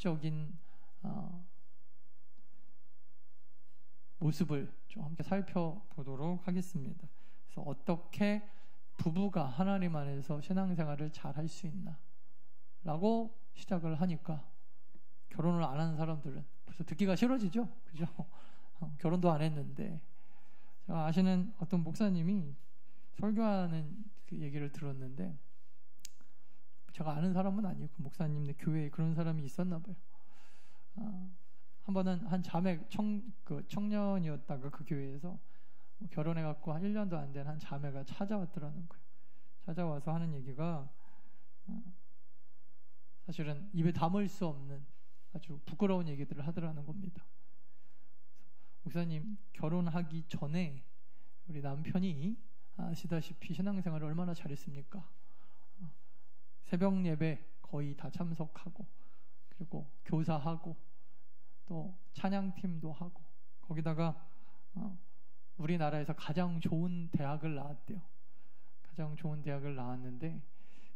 구체적인 모습을 좀 함께 살펴보도록 하겠습니다. 그래서 어떻게 부부가 하나님 안에서 신앙생활을 잘 할 수 있나 라고 시작을 하니까 결혼을 안 하는 사람들은 벌써 듣기가 싫어지죠. 그죠? 결혼도 안 했는데. 제가 아시는 어떤 목사님이 설교하는 그 얘기를 들었는데, 제가 아는 사람은 아니고 그 목사님네 교회에 그런 사람이 있었나 봐요. 한 번은 한 자매 청년이었다가 그 교회에서 결혼해갖고 한 1년도 안 된 한 자매가 찾아왔더라는 거예요. 찾아와서 하는 얘기가 사실은 입에 담을 수 없는 아주 부끄러운 얘기들을 하더라는 겁니다. 목사님, 결혼하기 전에 우리 남편이 아시다시피 신앙생활을 얼마나 잘했습니까? 새벽 예배 거의 다 참석하고, 그리고 교사하고, 또 찬양팀도 하고, 거기다가 우리나라에서 가장 좋은 대학을 나왔대요. 가장 좋은 대학을 나왔는데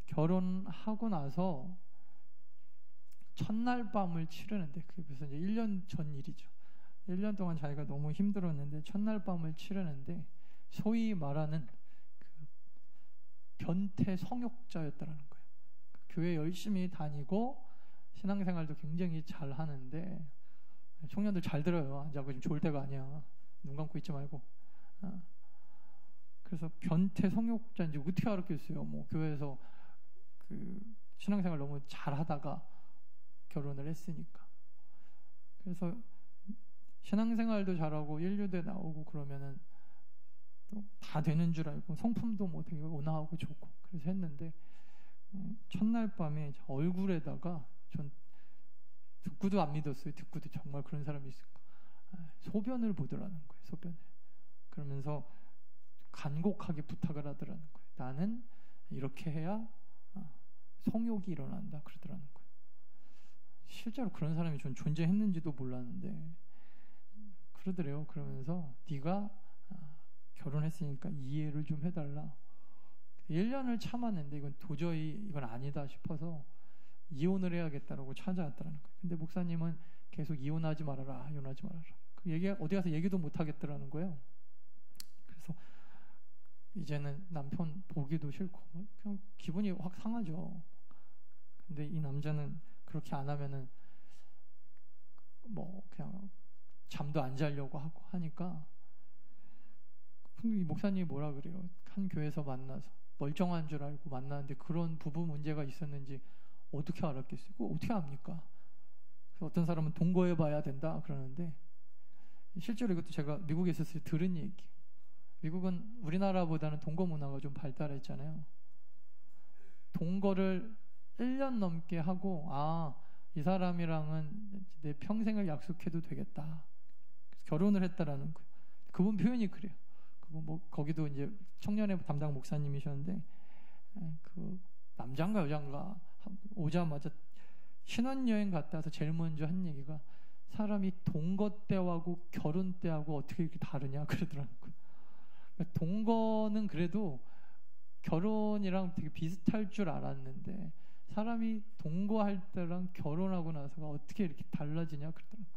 결혼하고 나서 첫날 밤을 치르는데, 그게 벌써 이제 1년 전 일이죠. 1년 동안 자기가 너무 힘들었는데 첫날 밤을 치르는데 소위 말하는 그 변태 성욕자였다라는 거예요. 교회 열심히 다니고 신앙생활도 굉장히 잘 하는데, 청년들 잘 들어요. 앉아고 지금 좋을 때가 아니야. 눈 감고 있지 말고. 그래서 변태 성욕자인지 어떻게 알았겠어요. 뭐 교회에서 그 신앙생활 너무 잘하다가 결혼을 했으니까. 그래서 신앙생활도 잘하고 인류대 나오고 그러면은 또 다 되는 줄 알고 성품도 뭐 되게 온화하고 좋고 그래서 했는데, 첫날 밤에 얼굴에다가, 전 듣고도 안 믿었어요. 듣고도 정말 그런 사람이 있을까. 소변을 보더라는 거예요. 소변을. 그러면서 간곡하게 부탁을 하더라는 거예요. 나는 이렇게 해야 성욕이 일어난다 그러더라는 거예요. 실제로 그런 사람이 전 존재했는지도 몰랐는데 그러더래요. 그러면서 네가 결혼했으니까 이해를 좀 해달라. 1년을 참았는데 이건 도저히 이건 아니다 싶어서 이혼을 해야겠다라고 찾아왔더라는 거예요. 근데 목사님은 계속 이혼하지 말아라, 이혼하지 말아라. 그 얘기 어디 가서 얘기도 못 하겠더라는 거예요. 그래서 이제는 남편 보기도 싫고 그냥 기분이 확 상하죠. 근데 이 남자는 그렇게 안 하면은 뭐 그냥 잠도 안 자려고 하고 하니까, 이 목사님이 뭐라 그래요? 한 교회에서 만나서 멀쩡한 줄 알고 만나는데 그런 부부 문제가 있었는지 어떻게 알았겠어요? 그거 어떻게 압니까? 그래서 어떤 사람은 동거해 봐야 된다 그러는데, 실제로 이것도 제가 미국에 있었을 때 들은 얘기. 미국은 우리나라보다는 동거 문화가 좀 발달했잖아요. 동거를 1년 넘게 하고, 이 사람이랑은 내 평생을 약속해도 되겠다. 그래서 결혼을 했다라는 거예요. 그분 표현이 그래요. 그분 뭐 거기도 이제 청년회 담당 목사님이셨는데, 그 남자인가 여자인가 오자마자 신혼여행 갔다 와서 제일 먼저 한 얘기가, 사람이 동거 때하고 결혼 때하고 어떻게 이렇게 다르냐 그러더라는 거예요. 그러니까 동거는 그래도 결혼이랑 되게 비슷할 줄 알았는데 사람이 동거할 때랑 결혼하고 나서가 어떻게 이렇게 달라지냐 그러더라고요.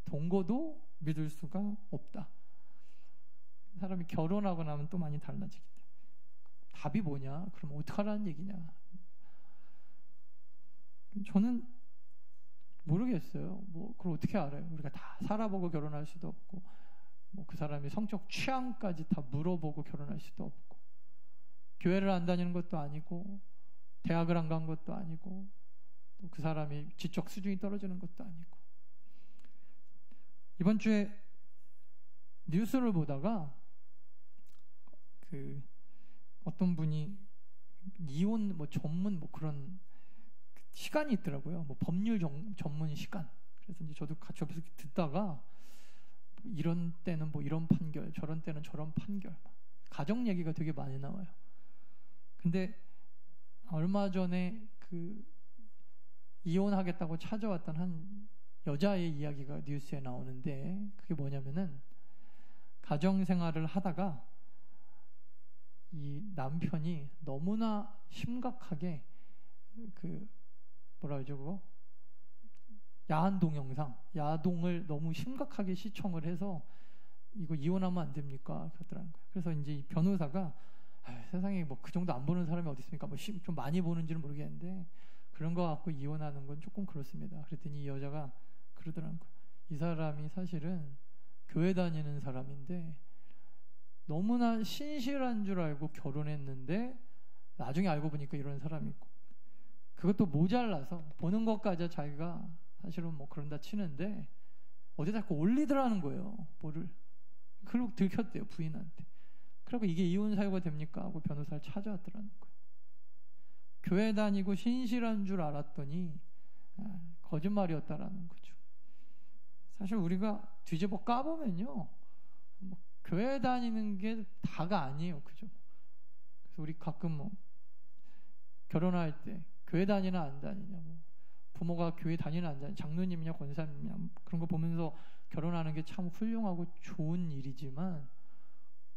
동거도 믿을 수가 없다. 사람이 결혼하고 나면 또 많이 달라지기 때문에. 답이 뭐냐? 그럼 어떡하라는 얘기냐? 저는 모르겠어요. 뭐 그걸 어떻게 알아요? 우리가 다 살아보고 결혼할 수도 없고, 뭐 그 사람이 성적 취향까지 다 물어보고 결혼할 수도 없고, 교회를 안 다니는 것도 아니고, 대학을 안 간 것도 아니고, 또 그 사람이 지적 수준이 떨어지는 것도 아니고. 이번 주에 뉴스를 보다가 그 어떤 분이 이혼 뭐 전문 뭐 그런 시간이 있더라고요. 뭐 법률 전문 시간. 그래서 이제 저도 같이 옆에서 듣다가 이런 때는 뭐 이런 판결, 저런 때는 저런 판결, 가정 얘기가 되게 많이 나와요. 근데 얼마 전에 그 이혼하겠다고 찾아왔던 한 여자의 이야기가 뉴스에 나오는데, 그게 뭐냐면은 가정 생활을 하다가 이 남편이 너무나 심각하게 그 뭐라 그러죠 그거? 야한 동영상, 야동을 너무 심각하게 시청을 해서 이거 이혼하면 안 됩니까? 그러더라는 거예요. 그래서 이제 이 변호사가 세상에 뭐 그 정도 안 보는 사람이 어디 있습니까? 뭐 좀 많이 보는지는 모르겠는데 그런 거 갖고 이혼하는 건 조금 그렇습니다. 그랬더니 이 여자가 그러더라는 거예요. 이 사람이 사실은 교회 다니는 사람인데 너무나 신실한 줄 알고 결혼했는데 나중에 알고 보니까 이런 사람이 있고 그것도 모자라서 보는 것까지 자기가 사실은 뭐 그런다 치는데 어디다 자꾸 올리더라는 거예요. 뭐를. 그리고 들켰대요. 부인한테. 그리고 이게 이혼 사유가 됩니까? 하고 변호사를 찾아왔더라는 거예요. 교회 다니고 신실한 줄 알았더니 거짓말이었다라는 거죠. 사실 우리가 뒤집어 까보면요. 뭐 교회 다니는 게 다가 아니에요. 그죠? 그래서 우리 가끔 뭐 결혼할 때 교회 다니나 안 다니냐 뭐 부모가 교회 다니나 안 다니냐 장로님이냐 권사님이냐 그런 거 보면서 결혼하는 게 참 훌륭하고 좋은 일이지만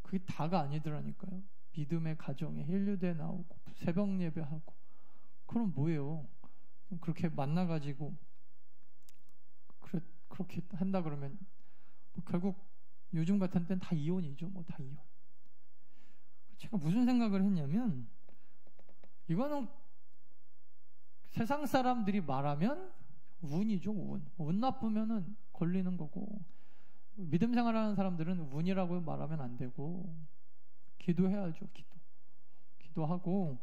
그게 다가 아니더라니까요. 믿음의 가정에 힐류대 나오고 새벽 예배하고 그럼 뭐예요? 그렇게 만나가지고 그렇게 한다 그러면 뭐 결국 요즘 같은 때는 다 이혼이죠. 뭐 다 이혼. 제가 무슨 생각을 했냐면 이거는 세상 사람들이 말하면 운이죠. 운 나쁘면은 걸리는 거고 믿음 생활하는 사람들은 운이라고 말하면 안 되고 기도해야죠. 기도하고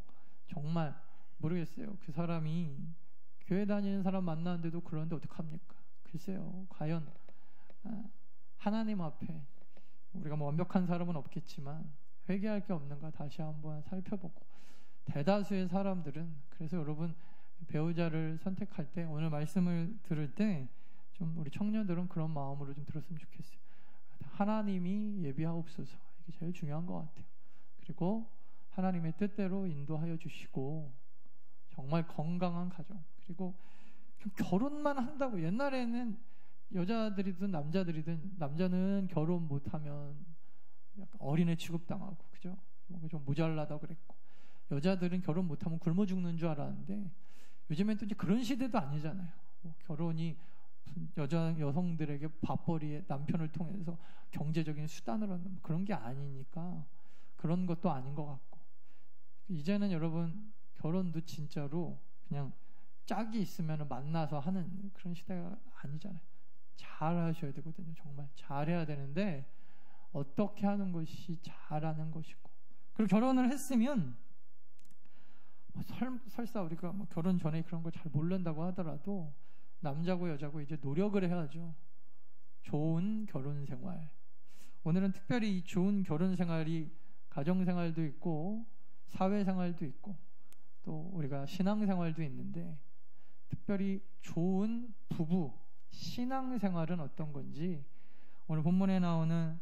정말 모르겠어요. 그 사람이 교회 다니는 사람 만나는데도 그런데 어떡합니까? 글쎄요. 과연 하나님 앞에 우리가 뭐 완벽한 사람은 없겠지만 회개할 게 없는가 다시 한번 살펴보고 대다수의 사람들은 그래서 여러분 배우자를 선택할 때 오늘 말씀을 들을 때 좀 우리 청년들은 그런 마음으로 좀 들었으면 좋겠어요. 하나님이 예비하옵소서. 이게 제일 중요한 것 같아요. 그리고 하나님의 뜻대로 인도하여 주시고 정말 건강한 가정 그리고 결혼만 한다고 옛날에는 여자들이든 남자들이든 남자는 결혼 못하면 약간 어린애 취급당하고 그죠? 뭔가 좀 모자라다고 그랬고 여자들은 결혼 못하면 굶어 죽는 줄 알았는데 요즘엔 또 이제 그런 시대도 아니잖아요. 뭐 결혼이 여성들에게 밥벌이에 남편을 통해서 경제적인 수단으로 하는 그런 게 아니니까 그런 것도 아닌 것 같고 이제는 여러분 결혼도 진짜로 그냥 짝이 있으면 만나서 하는 그런 시대가 아니잖아요. 잘 하셔야 되거든요. 정말 잘해야 되는데 어떻게 하는 것이 잘하는 것이고 그리고 결혼을 했으면 설사 우리가 뭐 결혼 전에 그런 걸 잘 모른다고 하더라도 남자고 여자고 이제 노력을 해야죠. 좋은 결혼 생활. 오늘은 특별히 이 좋은 결혼 생활이 가정 생활도 있고 사회 생활도 있고 또 우리가 신앙 생활도 있는데 특별히 좋은 부부 신앙 생활은 어떤 건지 오늘 본문에 나오는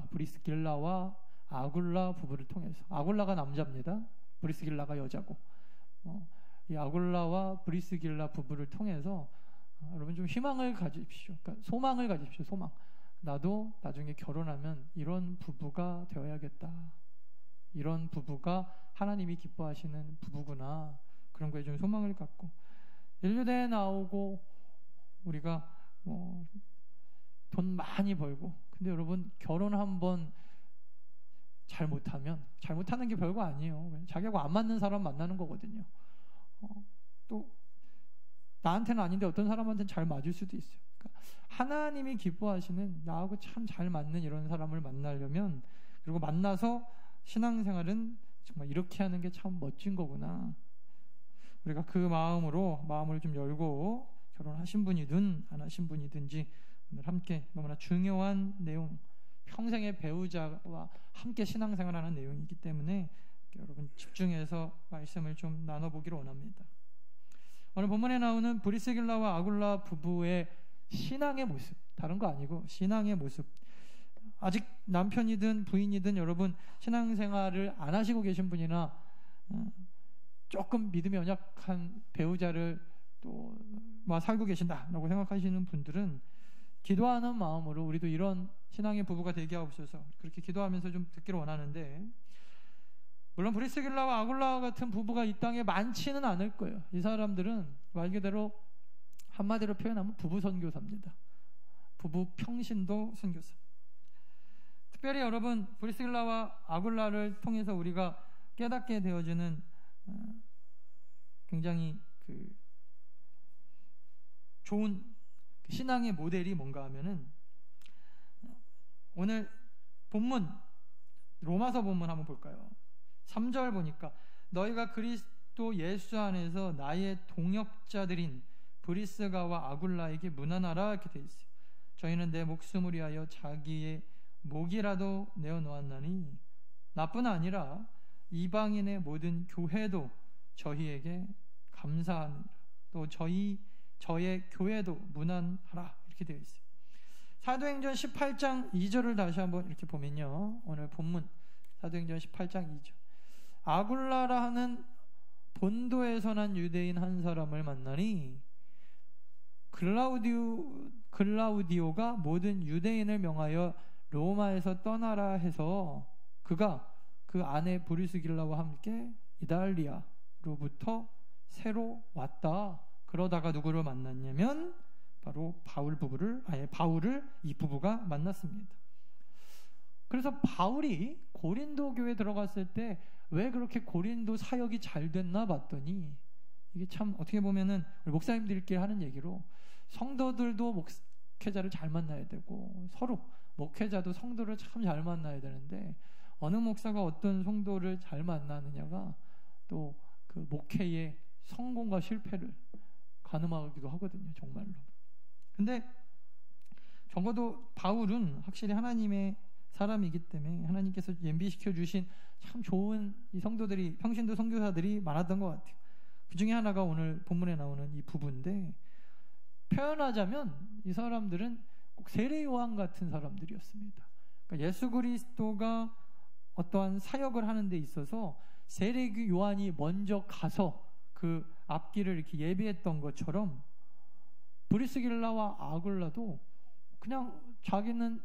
브리스길라와 아굴라 부부를 통해서 아굴라가 남자입니다. 브리스길라가 여자고 이 아굴라와 브리스길라 부부를 통해서 여러분 좀 희망을 가지십시오. 그러니까 소망을 가지십시오. 소망. 나도 나중에 결혼하면 이런 부부가 되어야겠다. 이런 부부가 하나님이 기뻐하시는 부부구나. 그런 거에 좀 소망을 갖고 인류대에 나오고 우리가 돈 많이 벌고 근데 여러분 결혼 한번 잘못하는 게 별거 아니에요. 자기하고 안 맞는 사람 만나는 거거든요. 또 나한테는 아닌데 어떤 사람한테는 잘 맞을 수도 있어요. 그러니까 하나님이 기뻐하시는 나하고 참 잘 맞는 이런 사람을 만나려면 그리고 만나서 신앙생활은 정말 이렇게 하는 게 참 멋진 거구나. 우리가 그 마음을 좀 열고 결혼하신 분이든 안 하신 분이든지 오늘 함께 너무나 중요한 내용 평생의 배우자와 함께 신앙생활하는 내용이기 때문에 여러분 집중해서 말씀을 좀 나눠보기를 원합니다. 오늘 본문에 나오는 브리스길라와 아굴라 부부의 신앙의 모습 다른 거 아니고 신앙의 모습 아직 남편이든 부인이든 여러분 신앙생활을 안 하시고 계신 분이나 조금 믿음이 연약한 배우자를 또 살고 계신다라고 생각하시는 분들은 기도하는 마음으로 우리도 이런 신앙의 부부가 되게 하옵소서 그렇게 기도하면서 좀 듣기를 원하는데 물론 브리스길라와 아굴라 같은 부부가 이 땅에 많지는 않을 거예요. 이 사람들은 말 그대로 한마디로 표현하면 부부 선교사입니다. 부부 평신도 선교사. 특별히 여러분, 브리스길라와 아굴라를 통해서 우리가 깨닫게 되어지는 굉장히 좋은 신앙의 모델이 뭔가 하면은, 오늘 본문 로마서 본문 한번 볼까요? 3절 보니까 너희가 그리스도 예수 안에서 나의 동역자들인 브리스가와 아굴라에게 문안하라 이렇게 돼 있어요. 저희는 내 목숨을 위하여 자기의 목이라도 내어놓았나니 나뿐 아니라 이방인의 모든 교회도 저희에게 감사하느라 또 저의 교회도 문안하라 이렇게 되어 있어요. 사도행전 18장 2절을 다시 한번 이렇게 보면요, 오늘 본문 사도행전 18장 2절, 아굴라라 하는 본도에서 난 유대인 한 사람을 만나니 글라우디오가 모든 유대인을 명하여 로마에서 떠나라 해서 그가 그 아내 브리스길라와 함께 이달리아로부터 새로 왔다. 그러다가 누구를 만났냐면 바로 바울을 이 부부가 만났습니다. 그래서 바울이 고린도 교회에 들어갔을 때 왜 그렇게 고린도 사역이 잘 됐나 봤더니, 이게 참 어떻게 보면은 우리 목사님들끼리 하는 얘기로, 성도들도 목회자를 잘 만나야 되고 서로 목회자도 성도를 참 잘 만나야 되는데, 어느 목사가 어떤 성도를 잘 만나느냐가 또 그 목회의 성공과 실패를 가늠하기도 하거든요, 정말로. 근데 적어도 바울은 확실히 하나님의 사람이기 때문에 하나님께서 예비시켜 주신 참 좋은 이 성도들이, 평신도 선교사들이 많았던 것 같아요. 그 중에 하나가 오늘 본문에 나오는 이 부부인데, 표현하자면 이 사람들은 꼭 세례 요한 같은 사람들이었습니다. 그러니까 예수 그리스도가 어떠한 사역을 하는 데 있어서 세례 요한이 먼저 가서 그 앞길을 이렇게 예비했던 것처럼, 브리스길라와 아굴라도 그냥 자기는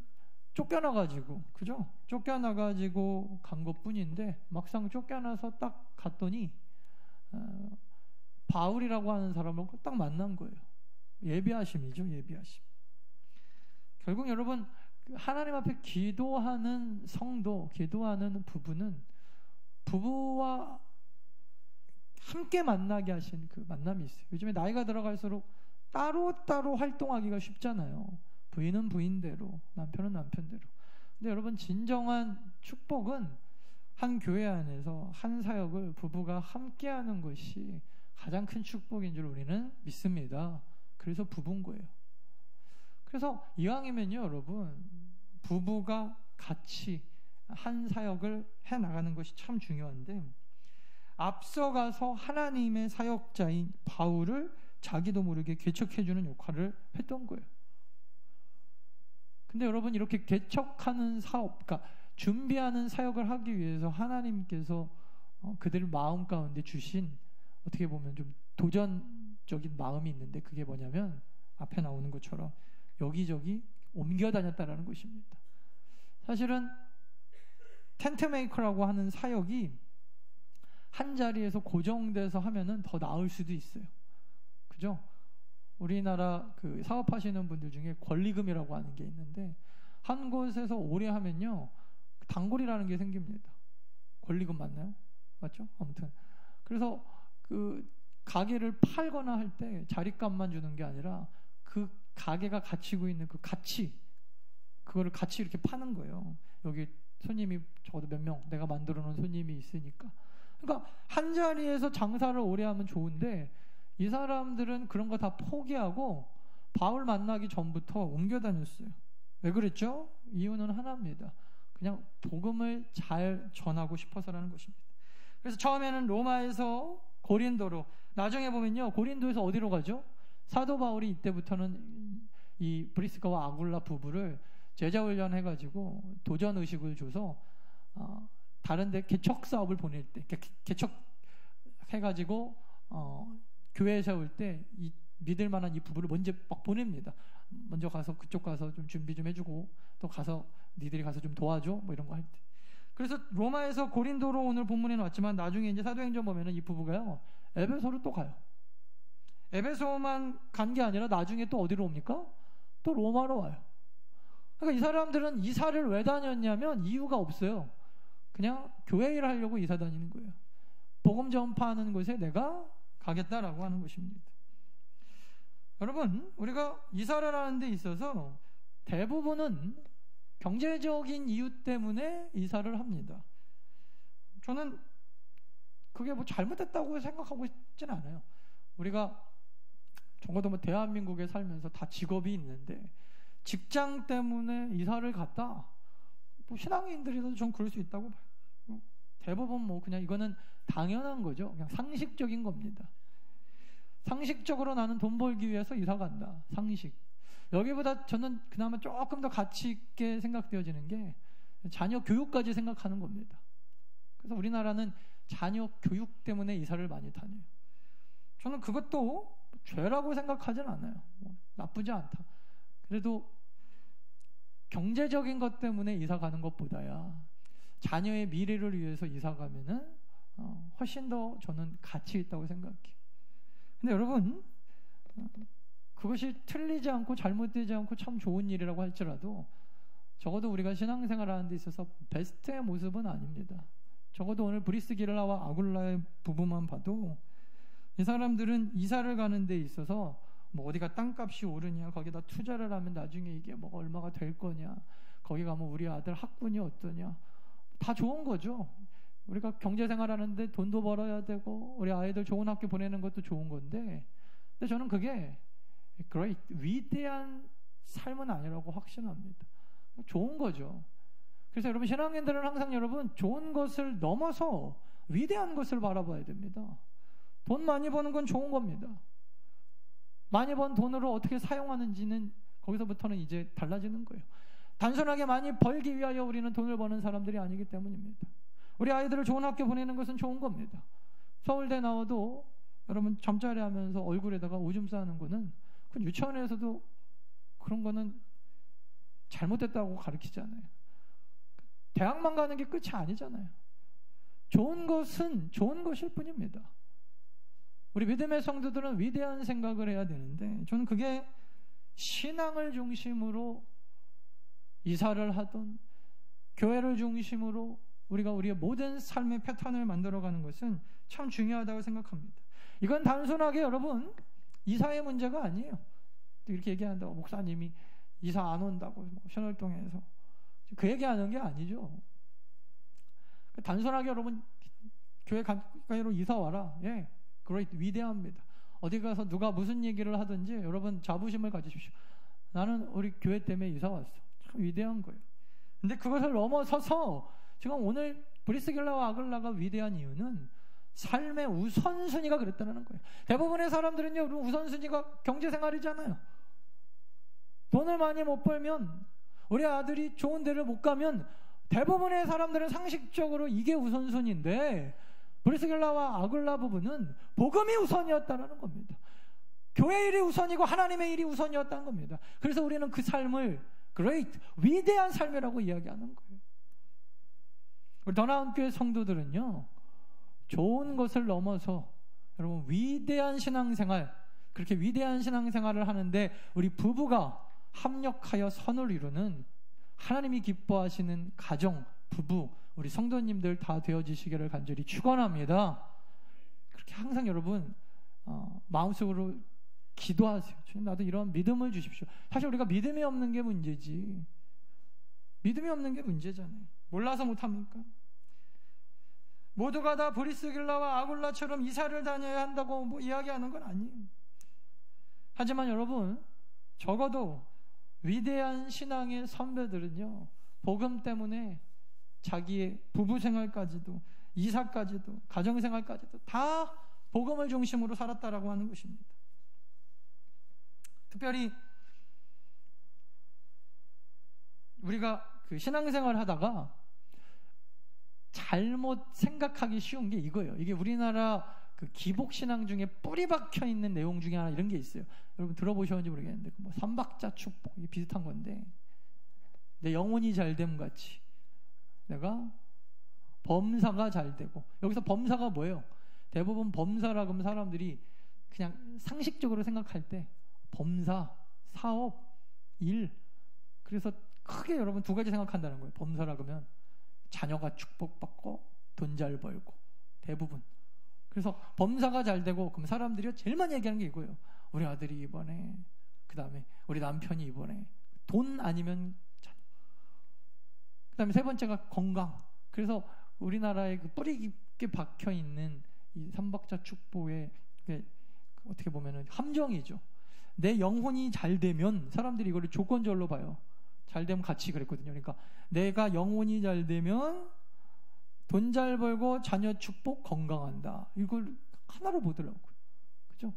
쫓겨나가지고, 그죠? 쫓겨나가지고 간 것뿐인데, 막상 쫓겨나서 딱 갔더니 바울이라고 하는 사람을 딱 만난 거예요. 예비하심이죠, 예비하심. 결국 여러분, 하나님 앞에 기도하는 성도, 기도하는 부부는 부부와 함께 만나게 하신 그 만남이 있어요. 요즘에 나이가 들어갈수록 따로따로 활동하기가 쉽잖아요. 부인은 부인대로, 남편은 남편대로. 근데 여러분, 진정한 축복은 한 교회 안에서 한 사역을 부부가 함께하는 것이 가장 큰 축복인 줄 우리는 믿습니다. 그래서 부부인 거예요. 그래서 이왕이면요, 여러분, 부부가 같이 한 사역을 해나가는 것이 참 중요한데, 앞서가서 하나님의 사역자인 바울을 자기도 모르게 개척해주는 역할을 했던 거예요. 근데 여러분, 이렇게 개척하는 사업, 그러니까 준비하는 사역을 하기 위해서 하나님께서 그들 마음 가운데 주신, 어떻게 보면 좀 도전적인 마음이 있는데, 그게 뭐냐면 앞에 나오는 것처럼 여기저기 옮겨 다녔다라는 것입니다. 사실은 텐트 메이커라고 하는 사역이 한 자리에서 고정돼서 하면은 더 나을 수도 있어요. 그죠? 우리나라 그 사업하시는 분들 중에 권리금이라고 하는 게 있는데, 한 곳에서 오래 하면요, 단골이라는 게 생깁니다. 권리금 맞나요? 맞죠? 아무튼 그래서 그 가게를 팔거나 할 때 자리값만 주는 게 아니라 그 가게가 가지고 있는 그 가치, 그거를 같이 이렇게 파는 거예요. 여기 손님이 적어도 몇 명, 내가 만들어 놓은 손님이 있으니까. 그러니까 한 자리에서 장사를 오래 하면 좋은데, 이 사람들은 그런 거 다 포기하고 바울 만나기 전부터 옮겨 다녔어요. 왜 그랬죠? 이유는 하나입니다. 그냥 복음을 잘 전하고 싶어서라는 것입니다. 그래서 처음에는 로마에서 고린도로, 나중에 보면요, 고린도에서 어디로 가죠? 사도 바울이 이때부터는 이 브리스가와 아굴라 부부를 제자훈련 해가지고 도전 의식을 줘서 다른 데 개척 사업을 보낼 때, 개척 해가지고 교회 세울 때 이 믿을 만한 이 부부를 먼저 막 보냅니다. 먼저 가서 그쪽 가서 좀 준비 좀 해주고, 또 가서 니들이 가서 좀 도와줘, 뭐 이런 거 할 때. 그래서 로마에서 고린도로 오늘 본문에 나왔지만, 나중에 이제 사도행전 보면은 이 부부가요, 에베소로 또 가요. 에베소만 간 게 아니라 나중에 또 어디로 옵니까? 또 로마로 와요. 그러니까 이 사람들은 이사를 왜 다녔냐면 이유가 없어요. 그냥 교회 일 하려고 이사 다니는 거예요. 복음 전파하는 곳에 내가 가겠다라고 하는 것입니다. 여러분, 우리가 이사를 하는 데 있어서 대부분은 경제적인 이유 때문에 이사를 합니다. 저는 그게 뭐 잘못됐다고 생각하고 있진 않아요. 우리가 적어도 뭐 대한민국에 살면서 다 직업이 있는데 직장 때문에 이사를 갔다. 뭐 신앙인들이라도 좀 그럴 수 있다고 봐요. 대부분 뭐 그냥 이거는 당연한 거죠. 그냥 상식적인 겁니다. 상식적으로 나는 돈 벌기 위해서 이사 간다. 상식. 여기보다 저는 그나마 조금 더 가치 있게 생각되어지는 게 자녀 교육까지 생각하는 겁니다. 그래서 우리나라는 자녀 교육 때문에 이사를 많이 다녀요. 저는 그것도 죄라고 생각하진 않아요. 뭐 나쁘지 않다. 그래도 경제적인 것 때문에 이사 가는 것보다야 자녀의 미래를 위해서 이사 가면은 훨씬 더 저는 가치 있다고 생각해요. 근데 여러분, 그것이 틀리지 않고 잘못되지 않고 참 좋은 일이라고 할지라도 적어도 우리가 신앙생활 하는 데 있어서 베스트의 모습은 아닙니다. 적어도 오늘 브리스길라와 아굴라의 부부만 봐도 이 사람들은 이사를 가는 데 있어서 뭐 어디가 땅값이 오르냐, 거기다 투자를 하면 나중에 이게 뭐가 얼마가 될 거냐, 거기 가면 우리 아들 학군이 어떠냐, 다 좋은 거죠. 우리가 경제생활 하는데 돈도 벌어야 되고 우리 아이들 좋은 학교 보내는 것도 좋은 건데, 근데 저는 그게 위대한 삶은 아니라고 확신합니다. 좋은 거죠. 그래서 여러분, 신앙인들은 항상 여러분 좋은 것을 넘어서 위대한 것을 바라봐야 됩니다. 돈 많이 버는 건 좋은 겁니다. 많이 번 돈으로 어떻게 사용하는지는 거기서부터는 이제 달라지는 거예요. 단순하게 많이 벌기 위하여 우리는 돈을 버는 사람들이 아니기 때문입니다. 우리 아이들을 좋은 학교 보내는 것은 좋은 겁니다. 서울대 나와도 여러분 잠자리 하면서 얼굴에다가 오줌 싸는 거는 그 유치원에서도 그런 거는 잘못됐다고 가르치잖아요. 대학만 가는 게 끝이 아니잖아요. 좋은 것은 좋은 것일 뿐입니다. 우리 믿음의 성도들은 위대한 생각을 해야 되는데, 저는 그게 신앙을 중심으로 이사를 하던 교회를 중심으로 우리가 우리의 모든 삶의 패턴을 만들어가는 것은 참 중요하다고 생각합니다. 이건 단순하게 여러분 이사의 문제가 아니에요. 이렇게 얘기한다고 목사님이 이사 안 온다고 신월동에서 그 얘기하는 게 아니죠. 단순하게 여러분 교회 가까이로 이사 와라. 예, great, 위대합니다. 어디 가서 누가 무슨 얘기를 하든지 여러분 자부심을 가지십시오. 나는 우리 교회 때문에 이사 왔어. 참 위대한 거예요. 근데 그것을 넘어서서 지금 오늘 브리스길라와 아글라가 위대한 이유는 삶의 우선순위가 그랬다는 거예요. 대부분의 사람들은요, 우선순위가 경제생활이잖아요. 돈을 많이 못 벌면, 우리 아들이 좋은 데를 못 가면 대부분의 사람들은 상식적으로 이게 우선순위인데, 브리스길라와 아굴라 부부는 복음이 우선이었다는 겁니다. 교회 일이 우선이고 하나님의 일이 우선이었다는 겁니다. 그래서 우리는 그 삶을 great, 위대한 삶이라고 이야기하는 거예요. 우리 더 나은 교회 성도들은요, 좋은 것을 넘어서 여러분 위대한 신앙생활, 그렇게 위대한 신앙생활을 하는데 우리 부부가 합력하여 선을 이루는 하나님이 기뻐하시는 가정, 부부, 우리 성도님들 다 되어지시기를 간절히 축원합니다. 그렇게 항상 여러분 마음속으로 기도하세요. 주님, 나도 이런 믿음을 주십시오. 사실 우리가 믿음이 없는 게 문제지, 믿음이 없는 게 문제잖아요. 몰라서 못합니까? 모두가 다 브리스길라와 아굴라처럼 이사를 다녀야 한다고 뭐 이야기하는 건 아니에요. 하지만 여러분, 적어도 위대한 신앙의 선배들은요, 복음 때문에 자기의 부부생활까지도, 이사까지도, 가정생활까지도 다 복음을 중심으로 살았다라고 하는 것입니다. 특별히 우리가 그 신앙생활 하다가 잘못 생각하기 쉬운 게 이거예요. 이게 우리나라 그 기복신앙 중에 뿌리 박혀 있는 내용 중에 하나, 이런 게 있어요. 여러분 들어보셨는지 모르겠는데 뭐 삼박자 축복, 이게 비슷한 건데, 내 영혼이 잘됨 같이 내가 범사가 잘 되고, 여기서 범사가 뭐예요? 대부분 범사라 그러면 사람들이 그냥 상식적으로 생각할 때 범사, 사업, 일, 그래서 크게 여러분 두 가지 생각한다는 거예요. 범사라 그러면 자녀가 축복받고 돈 잘 벌고, 대부분. 그래서 범사가 잘 되고, 그럼 사람들이 제일 많이 얘기하는 게 이거예요. 우리 아들이 이번에, 그 다음에 우리 남편이 이번에, 돈 아니면 자녀. 그 다음에 세 번째가 건강. 그래서 우리나라의 그 뿌리 깊게 박혀 있는 이 삼박자 축복의 어떻게 보면은 함정이죠. 내 영혼이 잘 되면, 사람들이 이거를 조건절로 봐요. 잘 되면 같이 그랬거든요. 그러니까 내가 영혼이 잘 되면 돈 잘 벌고 자녀 축복 건강한다. 이걸 하나로 보더라고요. 그죠?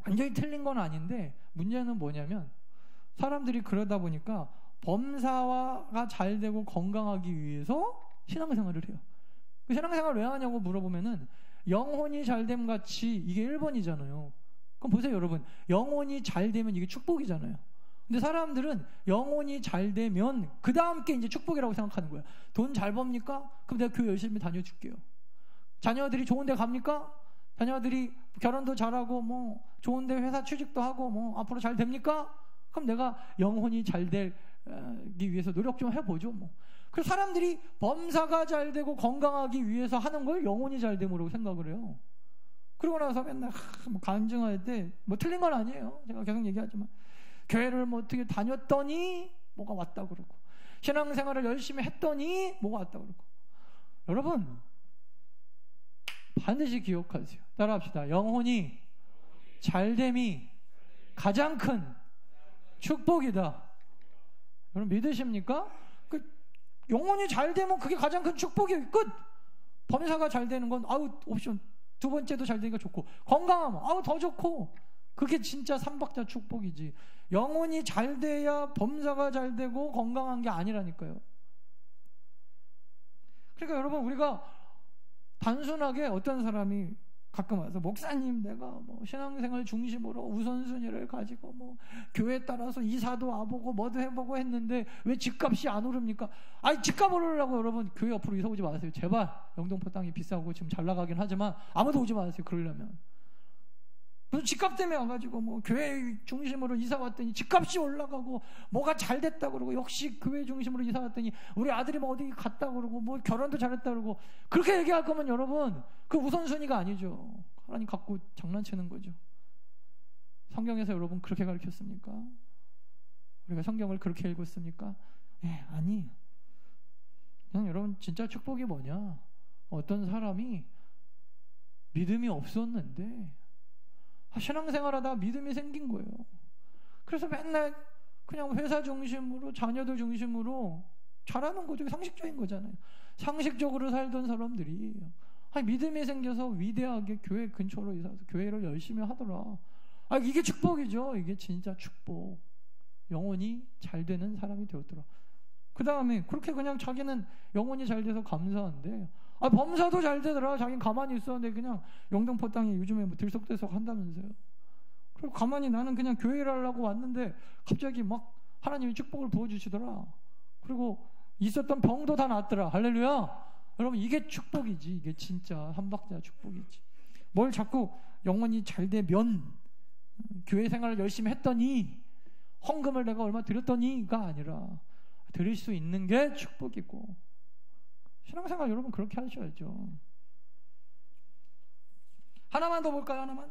완전히 틀린 건 아닌데 문제는 뭐냐면 사람들이 그러다 보니까 범사가 잘 되고 건강하기 위해서 신앙생활을 해요. 그 신앙생활을 왜 하냐고 물어보면은 영혼이 잘됨 같이 이게 1번이잖아요. 그럼 보세요 여러분. 영혼이 잘 되면 이게 축복이잖아요. 근데 사람들은 영혼이 잘 되면 그 다음 게 이제 축복이라고 생각하는 거예요. 돈 잘 법니까? 그럼 내가 교회 열심히 다녀줄게요. 자녀들이 좋은 데 갑니까? 자녀들이 결혼도 잘하고 뭐 좋은 데 회사 취직도 하고 뭐 앞으로 잘 됩니까? 그럼 내가 영혼이 잘 되기 위해서 노력 좀 해보죠 뭐. 그래서 사람들이 범사가 잘 되고 건강하기 위해서 하는 걸 영혼이 잘 됨으로 생각을 해요. 그러고 나서 맨날 뭐 간증할 때 뭐 틀린 건 아니에요. 제가 계속 얘기하지만 교회를 뭐 어떻게 다녔더니 뭐가 왔다 그러고, 신앙생활을 열심히 했더니 뭐가 왔다 그러고. 여러분 반드시 기억하세요. 따라합시다. 영혼이 잘됨이 가장 큰 축복이다. 여러분 믿으십니까? 그 영혼이 잘되면 그게 가장 큰 축복이 끝. 범사가 잘 되는 건 아우 옵션 두 번째도 잘 되니까 좋고, 건강하면 아우 더 좋고, 그게 진짜 삼박자 축복이지. 영혼이 잘 돼야 범사가 잘 되고 건강한 게 아니라니까요. 그러니까 여러분 우리가 단순하게 어떤 사람이 가끔 와서 목사님 내가 뭐 신앙생활 중심으로 우선순위를 가지고 뭐 교회 따라서 이사도 와보고 뭐도 해보고 했는데 왜 집값이 안 오릅니까? 아니 집값 오르려고 여러분 교회 옆으로 이사 오지 마세요. 제발. 영등포 땅이 비싸고 지금 잘 나가긴 하지만 아무도 오지 마세요. 그러려면. 무슨 집값 때문에 와가지고 뭐 교회 중심으로 이사 왔더니 집값이 올라가고 뭐가 잘 됐다 그러고, 역시 교회 중심으로 이사 왔더니 우리 아들이 뭐 어디 갔다 그러고 뭐 결혼도 잘했다 그러고, 그렇게 얘기할 거면 여러분 그 우선순위가 아니죠. 하나님 갖고 장난치는 거죠. 성경에서 여러분 그렇게 가르쳤습니까? 우리가 성경을 그렇게 읽었습니까? 예, 아니. 그냥 여러분 진짜 축복이 뭐냐? 어떤 사람이 믿음이 없었는데 신앙생활하다 믿음이 생긴 거예요. 그래서 맨날 그냥 회사 중심으로 자녀들 중심으로 잘하는 거죠. 상식적인 거잖아요. 상식적으로 살던 사람들이 믿음이 생겨서 위대하게 교회 근처로 이사해서 교회를 열심히 하더라. 이게 축복이죠. 이게 진짜 축복. 영혼이 잘 되는 사람이 되었더라. 그 다음에 그렇게 그냥 자기는 영혼이 잘 돼서 감사한데 범사도 잘 되더라. 자기는 가만히 있었는데 그냥 영등포 땅에 요즘에 뭐 들썩들썩 한다면서요. 그리고 가만히 나는 그냥 교회를 하려고 왔는데 갑자기 막 하나님이 축복을 부어주시더라. 그리고 있었던 병도 다 낫더라. 할렐루야. 여러분 이게 축복이지. 이게 진짜 한박자 축복이지. 뭘 자꾸 영혼이 잘 되면 교회 생활을 열심히 했더니 헌금을 내가 얼마 드렸더니가 아니라 드릴 수 있는 게 축복이고, 신앙생활 여러분 그렇게 하셔야죠. 하나만 더 볼까요? 하나만.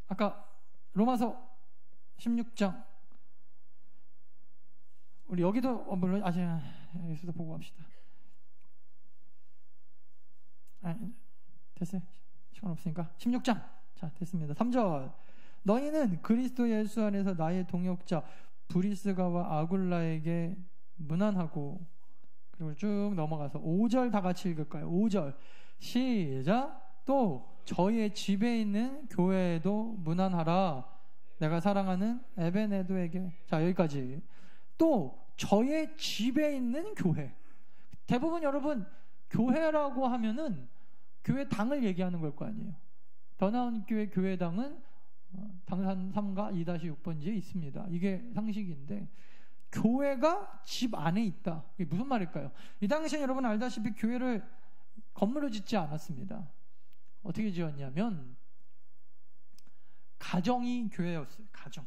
아까 로마서 16장 우리 여기도 물론 여기서도 보고 갑시다. 됐어요? 시간 없으니까 16장. 자, 됐습니다. 3절. 너희는 그리스도 예수 안에서 나의 동역자 브리스가와 아굴라에게 문안하고, 그리고 쭉 넘어가서 5절 다 같이 읽을까요? 5절 시작. 또 저의 집에 있는 교회에도 문안하라. 내가 사랑하는 에베네도에게. 자, 여기까지. 또 저의 집에 있는 교회. 대부분 여러분 교회라고 하면은 교회 당을 얘기하는 걸 거 아니에요. 더 나은 교회 교회당은 당산 3가 2-6번지에 있습니다. 이게 상식인데 교회가 집 안에 있다. 이게 무슨 말일까요? 이 당시에 여러분 알다시피 교회를 건물을 짓지 않았습니다. 어떻게 지었냐면 가정이 교회였어요. 가정.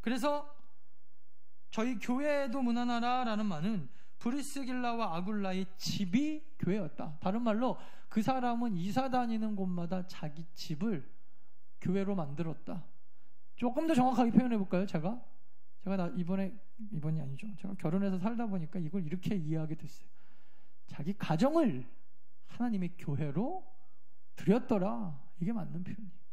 그래서 저희 교회도 문화나라라는 말은 브리스길라와 아굴라의 집이 교회였다. 다른 말로 그 사람은 이사 다니는 곳마다 자기 집을 교회로 만들었다. 조금 더 정확하게 표현해 볼까요? 제가 이번이 아니죠. 제가 결혼해서 살다 보니까 이걸 이렇게 이해하게 됐어요. 자기 가정을 하나님의 교회로 드렸더라. 이게 맞는 표현이에요.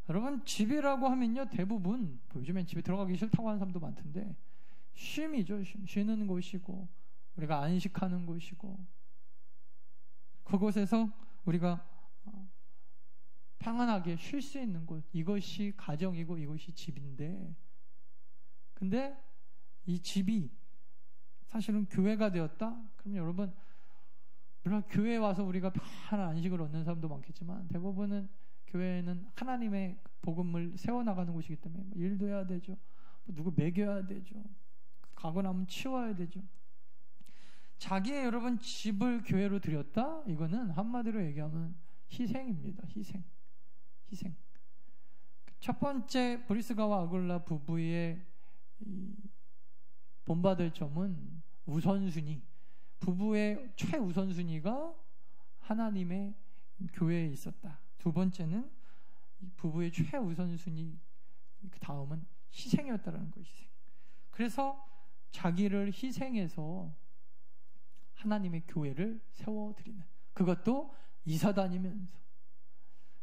여러분, 집이라고 하면요, 대부분 요즘엔 집에 들어가기 싫다고 하는 사람도 많던데 쉼이죠. 쉬는 곳이고 우리가 안식하는 곳이고 그곳에서 우리가 평안하게 쉴 수 있는 곳, 이것이 가정이고 이것이 집인데, 근데 이 집이 사실은 교회가 되었다? 그럼 여러분, 물론 교회에 와서 우리가 편한 안식을 얻는 사람도 많겠지만 대부분은 교회는 하나님의 복음을 세워나가는 곳이기 때문에 일도 해야 되죠. 누구 먹여야 되죠. 가고 나면 치워야 되죠. 자기의 여러분 집을 교회로 드렸다? 이거는 한마디로 얘기하면 희생입니다. 희생. 첫 번째 브리스가와 아굴라 부부의 본받을 점은 우선순위. 부부의 최우선순위가 하나님의 교회에 있었다. 두 번째는 부부의 최우선순위, 그 다음은 희생이었다라는 거예요. 희생. 그래서 자기를 희생해서 하나님의 교회를 세워드리는, 그것도 이사 다니면서.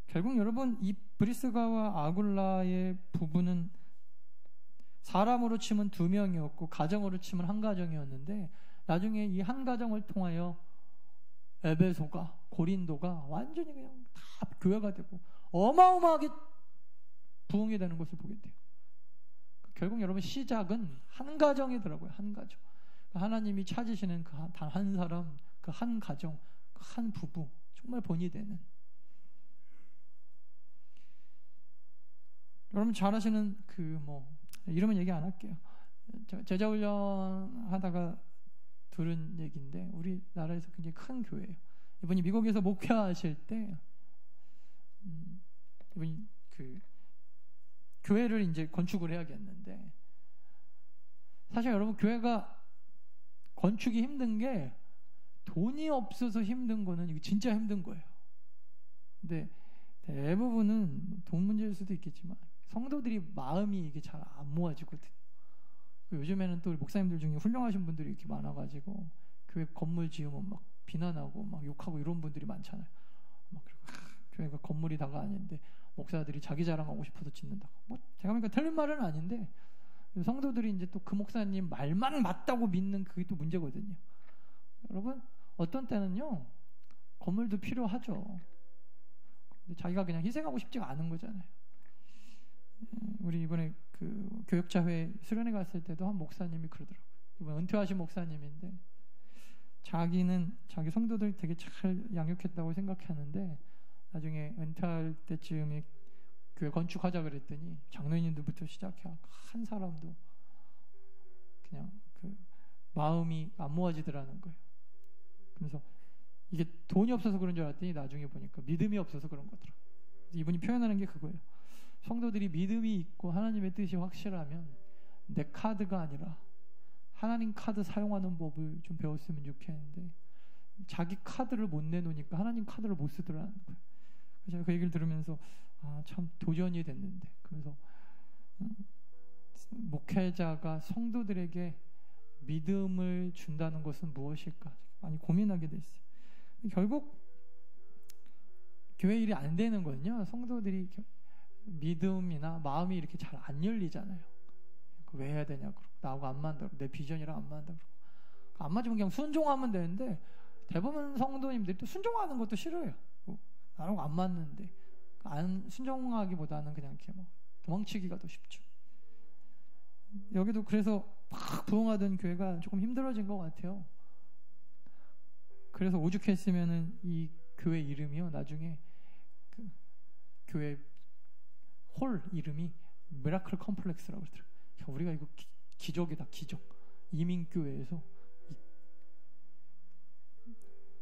결국 여러분, 이 브리스가와 아굴라의 부부는 사람으로 치면 2명이었고 가정으로 치면 한 가정이었는데, 나중에 이 한 가정을 통하여 에베소가, 고린도가 완전히 그냥 다 교회가 되고 어마어마하게 부흥이 되는 것을 보게 돼요. 결국 여러분, 시작은 한 가정이더라고요. 한 가정. 하나님이 찾으시는 그 단 한 사람, 그 한 가정, 그 한 부부, 정말 본이 되는. 여러분 잘 아시는 이름은 얘기 안 할게요. 제자훈련 하다가 들은 얘기인데, 우리나라에서 굉장히 큰 교회예요. 이분이 미국에서 목회하실 때 이분이 교회를 이제 건축을 해야겠는데, 사실 여러분, 교회가 건축이 힘든 게 돈이 없어서 힘든 거는 이거 진짜 힘든 거예요. 근데 대부분은 돈 문제일 수도 있겠지만 성도들이 마음이 이게 잘 안 모아지거든. 요즘에는 또 목사님들 중에 훌륭하신 분들이 이렇게 많아가지고 교회 건물 지으면 막 비난하고 막 욕하고 이런 분들이 많잖아요. 막 교회가 건물이 다가 아닌데 목사들이 자기 자랑하고 싶어서 짓는다고. 제가 보니까 틀린 말은 아닌데, 성도들이 이제 또 그 목사님 말만 맞다고 믿는 그게 또 문제거든요. 여러분, 어떤 때는요, 건물도 필요하죠. 근데 자기가 그냥 희생하고 싶지가 않은 거잖아요. 우리 이번에 교역자회 수련회 갔을 때도 한 목사님이 그러더라고요. 이번 은퇴하신 목사님인데, 자기는 자기 성도들 되게 잘 양육했다고 생각하는데 나중에 은퇴할 때쯤에 교회 건축하자 그랬더니 장로님들부터 시작해 한 사람도 그냥 마음이 안 모아지더라는 거예요. 그래서 이게 돈이 없어서 그런 줄 알았더니 나중에 보니까 믿음이 없어서 그런 거더라고요. 이분이 표현하는 게 그거예요. 성도들이 믿음이 있고 하나님의 뜻이 확실하면 내 카드가 아니라 하나님 카드 사용하는 법을 좀 배웠으면 좋겠는데, 자기 카드를 못 내놓으니까 하나님 카드를 못 쓰더라는 거예요. 그래서 제가 그 얘기를 들으면서 참 도전이 됐는데, 그래서 목회자가 성도들에게 믿음을 준다는 것은 무엇일까 많이 고민하게 됐어요. 결국 교회 일이 안 되는 건요, 성도들이 믿음이나 마음이 이렇게 잘 안 열리잖아요. 왜 해야 되냐고, 나하고 안 맞는다고, 내 비전이랑 안 맞는다고, 안 맞으면 그냥 순종하면 되는데 대부분 성도님들이 또 순종하는 것도 싫어요. 나하고 안 맞는데. 안 순종하기보다는 그냥 이렇게 도망치기가 더 쉽죠. 여기도 그래서 막 부흥하던 교회가 조금 힘들어진 것 같아요. 그래서 오죽했으면은 이 교회 이름이요, 나중에 교회 홀 이름이 미라클 컴플렉스라고 그러더라고요. 우리가 이거 기적이다, 기적. 이민교회에서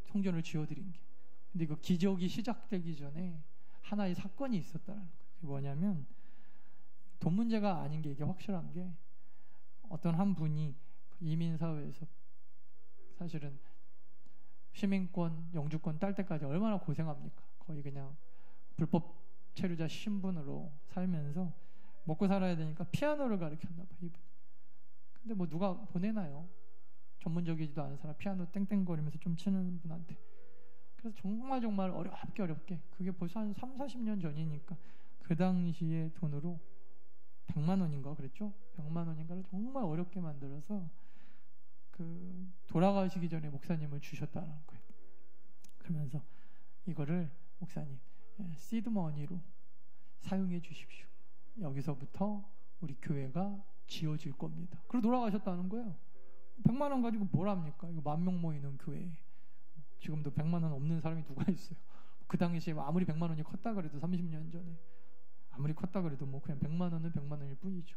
성전을 지어드린 게. 근데 그 기적이 시작되기 전에 하나의 사건이 있었다는 거예요. 그게 뭐냐면 돈 문제가 아닌 게 이게 확실한 게 어떤 한 분이 이민사회에서 사실은 시민권, 영주권 딸 때까지 얼마나 고생합니까? 거의 그냥 불법 체류자 신분으로 살면서 먹고 살아야 되니까 피아노를 가르쳤나 봐요, 이분. 근데 뭐 누가 보내나요? 전문적이지도 않은 사람 피아노 땡땡거리면서 좀 치는 분한테. 그래서 정말 어렵게 그게 벌써 한 3, 40년 전이니까 그 당시에 돈으로 100만 원인가 그랬죠? 100만 원인가를 정말 어렵게 만들어서 그 돌아가시기 전에 목사님을 주셨다는 거예요. 그러면서 이거를 목사님 시드머니로 사용해 주십시오. 여기서부터 우리 교회가 지어질 겁니다. 그리고 돌아가셨다는 거예요. 100만 원 가지고 뭘 합니까? 이거 10,000명 모이는 교회. 지금도 100만 원 없는 사람이 누가 있어요? 그 당시에 아무리 100만 원이 컸다 그래도 30년 전에 아무리 컸다 그래도 뭐 그냥 100만 원은 100만 원일 뿐이죠.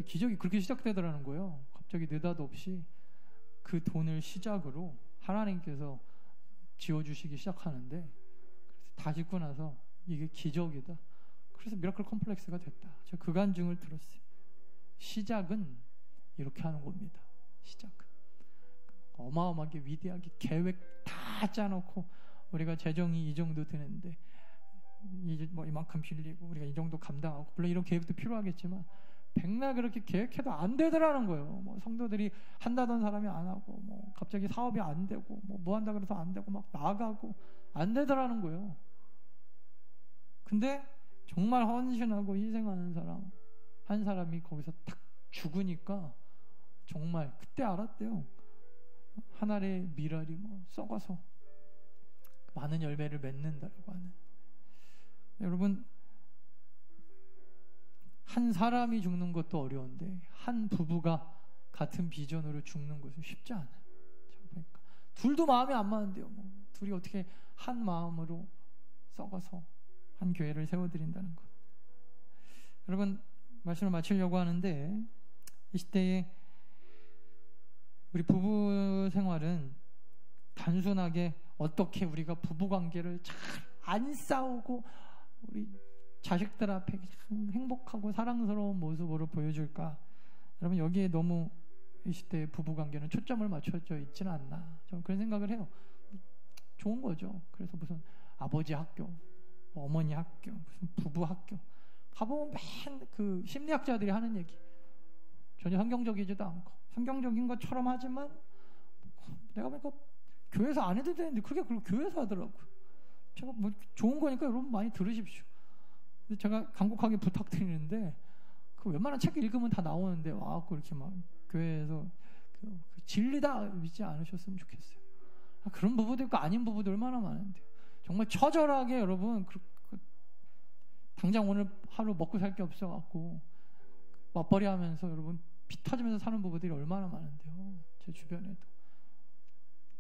기적이 그렇게 시작되더라는 거예요. 갑자기 느닷없이 그 돈을 시작으로 하나님께서 지어주시기 시작하는데 그래서 다 짓고 나서 이게 기적이다. 그래서 미라클 컴플렉스가 됐다. 제가 그 간증을 들었어요. 시작은 이렇게 하는 겁니다. 시작은 어마어마하게 위대하게 계획 다 짜놓고 우리가 재정이 이 정도 드는데 이제 뭐 이만큼 빌리고 우리가 이 정도 감당하고 물론 이런 계획도 필요하겠지만 백날 그렇게 계획해도 안 되더라는 거예요. 뭐 성도들이 한다던 사람이 안 하고 뭐 갑자기 사업이 안 되고 뭐 한다 그래서 안 되고 막 나가고 안 되더라는 거예요. 근데 정말 헌신하고 희생하는 사람 한 사람이 거기서 탁 죽으니까 정말 그때 알았대요. 한 알의 밀알이 뭐 썩어서 많은 열매를 맺는다라고 하는. 여러분 한 사람이 죽는 것도 어려운데 한 부부가 같은 비전으로 죽는 것은 쉽지 않아요. 그러니까 둘도 마음이 안 맞는데요. 뭐 둘이 어떻게 한 마음으로 썩어서 한 교회를 세워드린다는 것. 여러분 말씀을 마치려고 하는데 이 시대에 우리 부부 생활은 단순하게 어떻게 우리가 부부 관계를 잘 안 싸우고 우리 자식들 앞에 행복하고 사랑스러운 모습으로 보여줄까? 여러분 여기에 너무 이 시대의 부부 관계는 초점을 맞춰져 있지는 않나? 저는 그런 생각을 해요. 좋은 거죠. 그래서 무슨 아버지 학교, 어머니 학교, 무슨 부부 학교 가보면 맨 그 심리학자들이 하는 얘기 전혀 성경적이지도 않고 성경적인 것처럼 하지만 내가 보니까 교회에서 안 해도 되는데 그게 교회에서 하더라고요. 제가 뭐 좋은 거니까 여러분 많이 들으십시오. 근데 제가 간곡하게 부탁드리는데 그 웬만한 책 읽으면 다 나오는데 와갖고 이렇게 막 교회에서 그 진리다 믿지 않으셨으면 좋겠어요. 그런 부부도 있고 아닌 부부도 얼마나 많은데요. 정말 처절하게 여러분 당장 오늘 하루 먹고 살 게 없어갖고 맞벌이 하면서 여러분 피 터지면서 사는 부부들이 얼마나 많은데요. 제 주변에도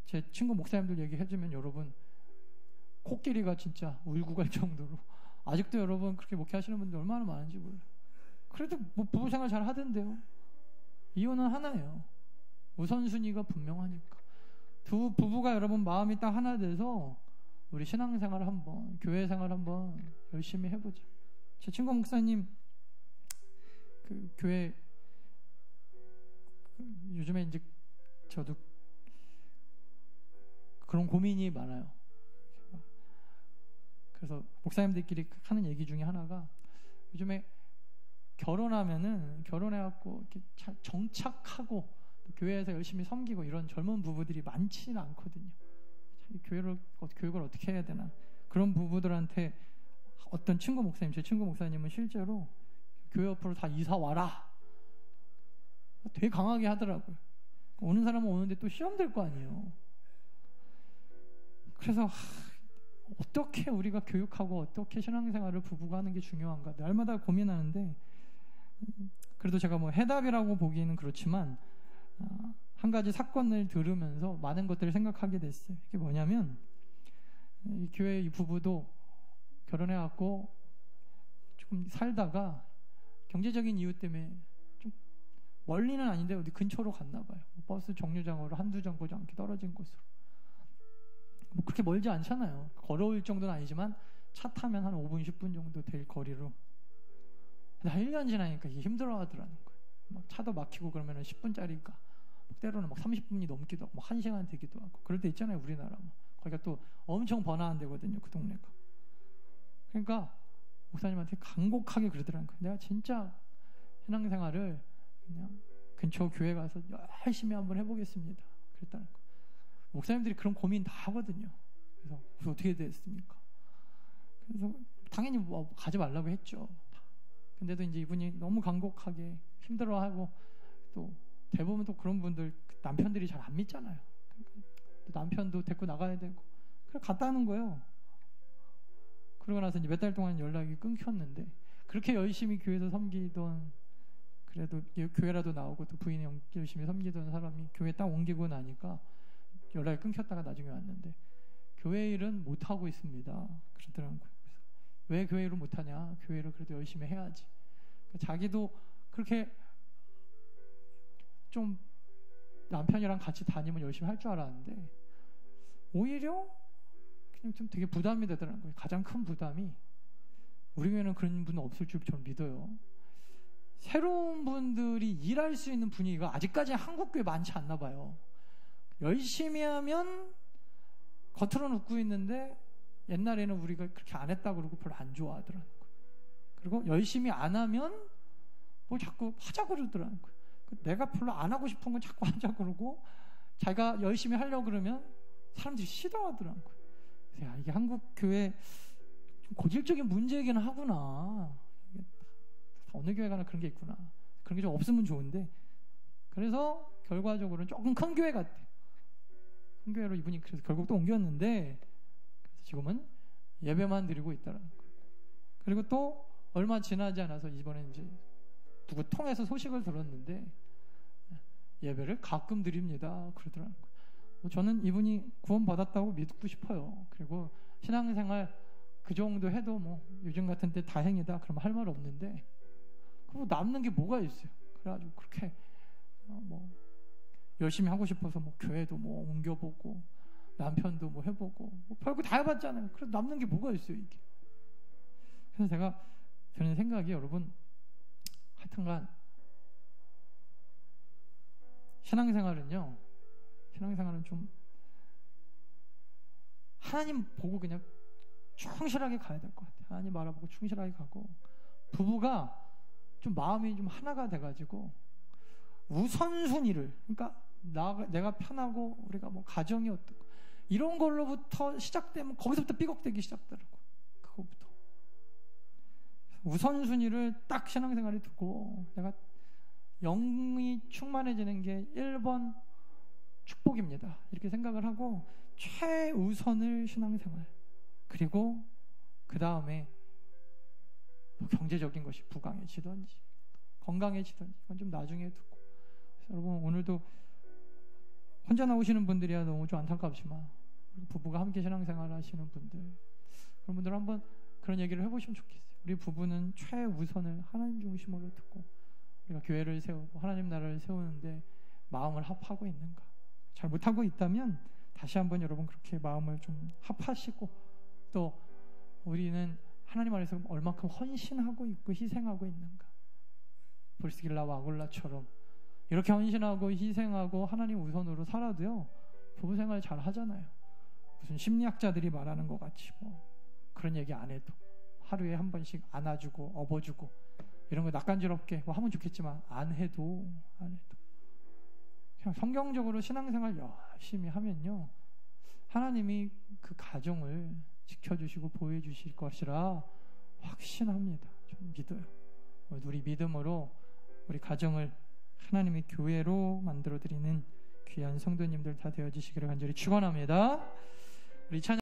제 친구 목사님들 얘기해주면 여러분 코끼리가 진짜 울고 갈 정도로 아직도 여러분 그렇게 목회하시는 분들 얼마나 많은지 몰라요. 그래도 뭐 부부 생활 잘 하던데요. 이유는 하나예요. 우선순위가 분명하니까. 두 부부가 여러분 마음이 딱 하나 돼서 우리 신앙생활 한번 교회 생활 한번 열심히 해보자. 제 친구 목사님 그 교회 요즘에 이제 저도 그런 고민이 많아요. 그래서 목사님들끼리 하는 얘기 중에 하나가 요즘에 결혼해갖고 이렇게 잘 정착하고 교회에서 열심히 섬기고 이런 젊은 부부들이 많지는 않거든요. 교육을 어떻게 해야 되나 그런 부부들한테 어떤 친구 목사님, 제 친구 목사님은 실제로 교회 옆으로 다 이사 와라 되게 강하게 하더라고요. 오는 사람은 오는데 또 시험 될 거 아니에요. 그래서 어떻게 우리가 교육하고 어떻게 신앙생활을 부부가 하는 게 중요한가 날마다 고민하는데 그래도 제가 뭐 해답이라고 보기에는 그렇지만 한 가지 사건을 들으면서 많은 것들을 생각하게 됐어요. 이게 뭐냐면 이 교회 이 부부도 결혼해갖고 조금 살다가 경제적인 이유 때문에 좀 멀리는 아닌데 어디 근처로 갔나 봐요. 버스 정류장으로 한두 정거장 이렇게 떨어진 곳으로. 뭐 그렇게 멀지 않잖아요. 걸어올 정도는 아니지만 차 타면 한 5분, 10분 정도 될 거리로. 근데 한 1년 지나니까 이게 힘들어 하더라는 거예요. 막 차도 막히고 그러면 10분짜리가 때로는 막 30분이 넘기도 하고, 막 1시간 되기도 하고. 그럴 때 있잖아요, 우리나라. 거기가 또 엄청 번화한 데거든요, 그 동네가. 그러니까 목사님한테 간곡하게 그러더라는 거예요. 내가 진짜 신앙생활을 그냥 근처 교회 가서 열심히 한번 해보겠습니다. 그랬다는 거예요. 목사님들이 그런 고민 다 하거든요. 그래서 어떻게 됐습니까? 그래서 당연히 뭐 가지 말라고 했죠. 근데도 이제 이분이 너무 간곡하게 힘들어하고, 또 대부분 또 그런 분들 남편들이 잘 안 믿잖아요. 그러니까 또 남편도 데리고 나가야 되고, 그래 갔다는 거예요. 그러고 나서 이제 몇 달 동안 연락이 끊겼는데, 그렇게 열심히 교회에서 섬기던, 그래도 교회라도 나오고 또 부인이 열심히 섬기던 사람이 교회 딱 옮기고 나니까 연락이 끊겼다가 나중에 왔는데, 교회 일은 못 하고 있습니다. 그러더라고요. 그래서 왜 교회 일을 못 하냐? 교회를 그래도 열심히 해야지. 그러니까 자기도 그렇게 좀 남편이랑 같이 다니면 열심히 할 줄 알았는데, 오히려 그냥 좀 되게 부담이 되더라고요. 가장 큰 부담이, 우리 교회는 그런 분은 없을 줄 저는 믿어요. 새로운 분들이 일할 수 있는 분위기가 아직까지 한국 교회 많지 않나 봐요. 열심히 하면 겉으로는 웃고 있는데, 옛날에는 우리가 그렇게 안 했다고 그러고 별로 안 좋아하더라는 거예요. 그리고 열심히 안 하면 뭐 자꾸 하자고 그러더라는 거예요. 내가 별로 안 하고 싶은 건 자꾸 하자고 그러고, 자기가 열심히 하려고 그러면 사람들이 싫어하더라는 거예요. 그래서 야, 이게 한국 교회 좀 고질적인 문제이긴 하구나. 어느 교회 가나 그런 게 있구나. 그런 게 좀 없으면 좋은데, 그래서 결과적으로는 조금 큰 교회 같아요. 큰 교회로 이분이 그래서 결국 또 옮겼는데, 그래서 지금은 예배만 드리고 있다는 거예요. 그리고 또 얼마 지나지 않아서 이번에 이제 누구 통해서 소식을 들었는데, 예배를 가끔 드립니다. 그러더라는 거예요. 저는 이분이 구원받았다고 믿고 싶어요. 그리고 신앙생활 그 정도 해도 뭐 요즘 같은 때 다행이다 그러면 할 말 없는데, 뭐 남는 게 뭐가 있어요. 그래가지고 그렇게 뭐 열심히 하고 싶어서 뭐 교회도 뭐 옮겨보고 남편도 뭐 해보고 뭐 별거 다 해봤잖아요. 그래서 남는 게 뭐가 있어요, 이게. 그래서 제가 드는 생각이, 여러분, 하여튼간 신앙생활은 좀 하나님 보고 그냥 충실하게 가야 될 것 같아요. 하나님 알아보고 충실하게 가고, 부부가 좀 마음이 좀 하나가 돼가지고 우선순위를, 그러니까 내가 편하고 우리가 뭐 가정이 어떻고 이런 걸로부터 시작되면 거기서부터 삐걱대기 시작되더라고. 그거부터 우선순위를 딱 신앙생활에 두고, 내가 영이 충만해지는 게 1번 축복입니다, 이렇게 생각을 하고 최우선을 신앙생활, 그리고 그 다음에 뭐 경제적인 것이 부강해지든지 건강해지든지 이건 좀 나중에 두고. 여러분, 오늘도 혼자 나오시는 분들이야 너무 좀 안타깝지만, 부부가 함께 신앙생활 하시는 분들, 그런 분들 한번 그런 얘기를 해보시면 좋겠어요. 우리 부부는 최우선을 하나님 중심으로 두고 우리가 교회를 세우고 하나님 나라를 세우는데 마음을 합하고 있는가. 잘 못하고 있다면 다시 한번 여러분 그렇게 마음을 좀 합하시고, 또 우리는 하나님 안에서 얼마큼 헌신하고 있고 희생하고 있는가. 브리스길라와 아굴라처럼 이렇게 헌신하고 희생하고 하나님 우선으로 살아도요, 부부생활 잘 하잖아요. 무슨 심리학자들이 말하는 것 같이 뭐 그런 얘기 안 해도 하루에 한 번씩 안아주고 업어주고 이런 거 낯간지럽게 뭐 하면 좋겠지만 안 해도 그냥 성경적으로 신앙생활 열심히 하면요, 하나님이 그 가정을 지켜주시고 보호해주실 것이라 확신합니다. 저는 믿어요. 우리 믿음으로 우리 가정을 하나님의 교회로 만들어드리는 귀한 성도님들 다 되어주시기를 간절히 축원합니다. 우리 찬양